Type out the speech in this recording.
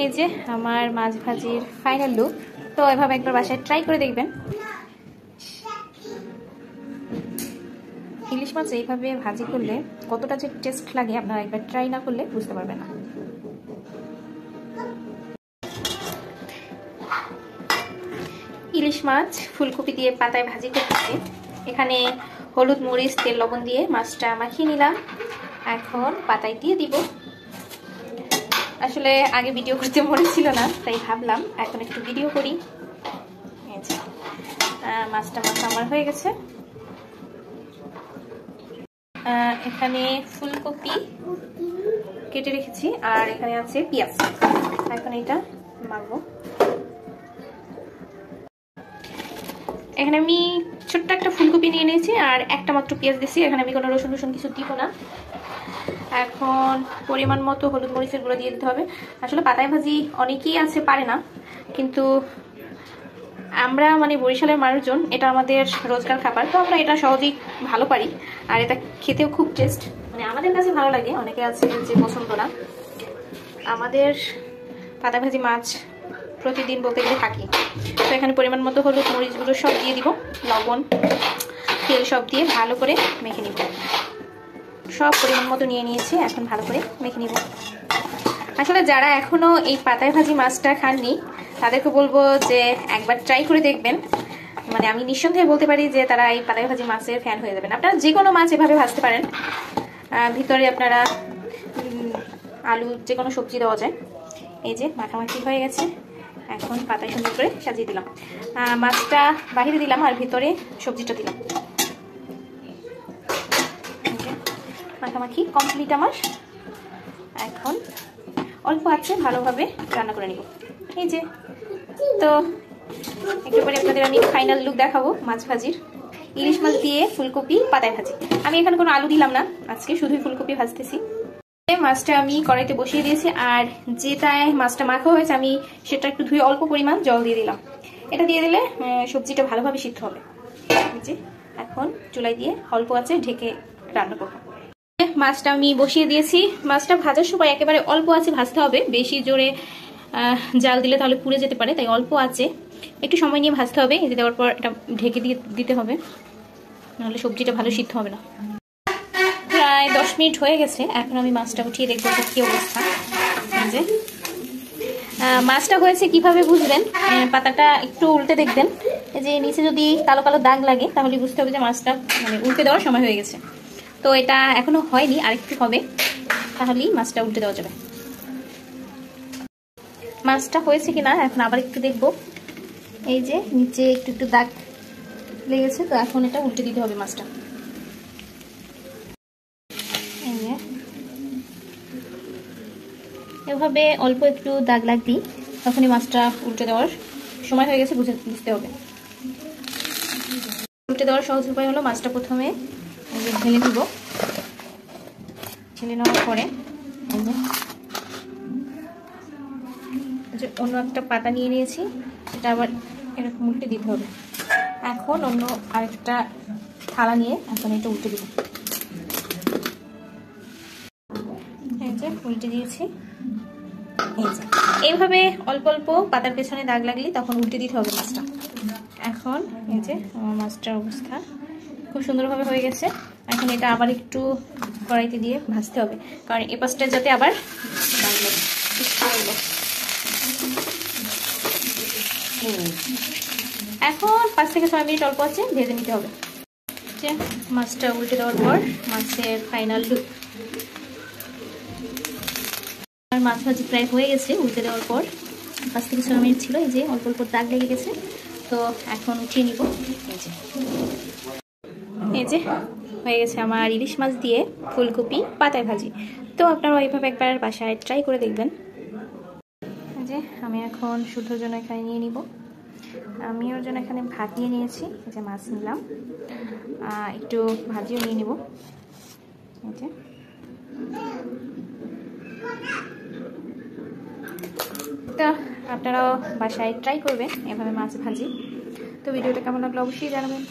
এই যে আমার মাছ ভাজির ফাইনাল লুক। তো এভাবে একবার বাসায় ট্রাই করে দেখবেন। ইলিশ মাছ এইভাবে ভাজি করলে কতটা যে টেস্ট লাগে আপনারা একবার ট্রাই না করলে বুঝতে পারবেন না। ইলিশ মাছ ফুলকপি দিয়ে পাতায় ভাজি করতেছি। এখানে হলুদ মরিচ তেল লবণ দিয়ে মাছটা মাখিয়ে নিলাম। এখন পাতায় দিয়ে দিব। আসলে আগে ভিডিও করতে মনে ছিল না, তাই ভাবলাম এখন একটু ভিডিও করি। মাছটা মাখা আমার হয়ে গেছে। এখানে ফুলকপি কেটে রেখেছি আর এখানে আছে পেঁয়াজ। এখন এটা মাখবো। এখানে আমি ছোট্ট একটা ফুলকপি নিয়ে নিয়েছি আর একটা মাত্র পেঁয়াজ দিয়েছি। এখানে আমি কোনো রসুন কিছু দিব না। এখন পরিমাণ মতো হলুদ মরিচের গুঁড়ো দিয়ে দিতে হবে। আসলে পাতায় ভাজি অনেকেই আছে পারে না, কিন্তু আমরা মানে বরিশালের মানুষজন এটা আমাদের রোজকার খাবার, তো আমরা এটা সহজেই ভালো পারি। আর এটা খেতেও খুব টেস্ট, মানে আমাদের কাছে ভালো লাগে। অনেকে আছে যে পছন্দ না। আমাদের পাতায় ভাজি মাছ প্রতিদিন বলতে গেলে থাকি। তো এখানে পরিমাণ মতো হলুদ মরিচ গুঁড়ো সব দিয়ে দিব, লবণ তেল সব দিয়ে ভালো করে মেখে নিব। সব পরিমাণ মতো নিয়ে নিয়েছি, এখন ভালো করে মেখে নিব। আসলে যারা এখনো এই পাতায় ভাজি মাছটা খাননি তাদেরকে বলবো যে একবার ট্রাই করে দেখবেন। মানে আমি নিঃসন্দেহে বলতে পারি যে তারা এই পাতায় ভাজি মাছের ফ্যান হয়ে যাবেন। আপনারা যে কোনো মাছ এভাবে ভাজতে পারেন, ভিতরে আপনারা আলু যে কোনো সবজি দেওয়া যায়। এই যে মাখামাখি হয়ে গেছে, এখন পাতায় সুন্দর করে সাজিয়ে দিলাম। মাছটা বাহিরে দিলাম আর ভিতরে সবজিটা দিলাম। মাখামাখি কমপ্লিট আমার। এখন অল্প আছে ভালোভাবে রান্না করে নিব। এই যে তো একটু পরে আপনাদের আমি ফাইনাল লুক দেখাবো মাছ ভাজির। ইলিশ মাছ দিয়ে ফুলকপি পাতায় ভাজি। আমি এখানে কোনো আলু দিলাম না, আজকে শুধুই ফুলকপি ভাজতেছি। মাছটা আমি কড়াইতে বসিয়ে দিয়েছি আর যেটায় মাছটা মাখা হয়েছে আমি সেটা একটু ধুয়ে অল্প পরিমাণ জল দিয়ে দিলাম। এটা দিয়ে দিলে সবজিটা ভালোভাবে সিদ্ধ হবে। যে এখন চুলায় দিয়ে অল্প আছে ঢেকে রান্না করব। মাছটা আমি বসিয়ে দিয়েছি। মাছটা ভাজার সময় একেবারে অল্প আছে ভাজতে হবে, বেশি জোরে জাল দিলে তাহলে পুড়ে যেতে পারে, তাই অল্প আছে একটু সময় নিয়ে ভাজতে হবে। এই দেওয়ার পর এটা ঢেকে দিয়ে দিতে হবে, নাহলে সবজিটা ভালো সিদ্ধ হবে না। প্রায় 10 মিনিট হয়ে গেছে। এখন আমি মাছটা উঠিয়ে দেখবো কি অবস্থা। যে মাছটা হয়েছে কিভাবে বুঝবেন, পাতাটা একটু উল্টে দেখবেন। এই যে নিচে যদি কালো কালো দাগ লাগে তাহলে বুঝতে হবে যে মাছটা মানে উল্টে দেওয়ার সময় হয়ে গেছে। তো এটা এখনো হয়নি, আরেকটু হবে, তাহলেই মাছটা উল্টে দেওয়া যাবে। মাছটা হয়েছে কিনা এখন আবার একটু দেখব। এই যে নিচে একটু একটু দাগ লেগেছে, তো এখন এটা উল্টে দিতে হবে মাছটা। এভাবে অল্প একটু দাগ লাগবেই, তখনই মাছটা উল্টে দেওয়ার সময় হয়ে গেছে বুঝতে হবে। উল্টে দেওয়ার সহজ উপায় হলো মাছটা প্রথমে ঢেলে নিব। ঢেলে নেওয়ার পরে অন্য একটা পাতা নিয়ে নিয়েছি, সেটা আবার এরকম উল্টে দিতে হবে। এখন অন্য আরেকটা থালা নিয়ে এখন এটা উল্টে দিব। এই যে উল্টে দিয়েছি। এইভাবে অল্প অল্প পাতার পেছনে দাগ লাগলে তখন উল্টে দিতে হবে মাছটা। এখন এই যে আমার মাছটার অবস্থা খুব সুন্দরভাবে হয়ে গেছে। এখন এটা আবার একটু কড়াইতে দিয়ে ভাজতে হবে, কারণ এই পাশটা যাতে আবার দাগ লাগে। এখন 5 থেকে 6 মিনিট অল্প আছে ভেজে নিতে হবে। যে মাছটা উল্টে দেওয়ার পর মাছের ফাইনাল লুক। আর মাছ ভাজি প্রায় হয়ে গেছে। উল্টে দেওয়ার পর 5 থেকে 6 মিনিট ছিল। এই যে অল্প অল্প দাগ লেগে গেছে, তো এখন উঠিয়ে নিব। এই যে হয়ে গেছে আমার ইলিশ মাছ দিয়ে ফুলকপি পাতায় ভাজি। তো আপনারা এইভাবে একবার বাসায় ট্রাই করে দেখবেন। যে আমি এখন শুদ্ধর জন্য এখানে নিয়ে নিব। আমি ওর জন্য এখানে ভাত নিয়ে নিয়েছি। এই যে মাছ নিলাম, একটু ভাজিও নিয়ে নিব। এই যে তো আপনারাও বাসায় ট্রাই করবেন এভাবে মাছ ভাজি। তো ভিডিওটা কেমন লাগলো অবশ্যই জানাবেন।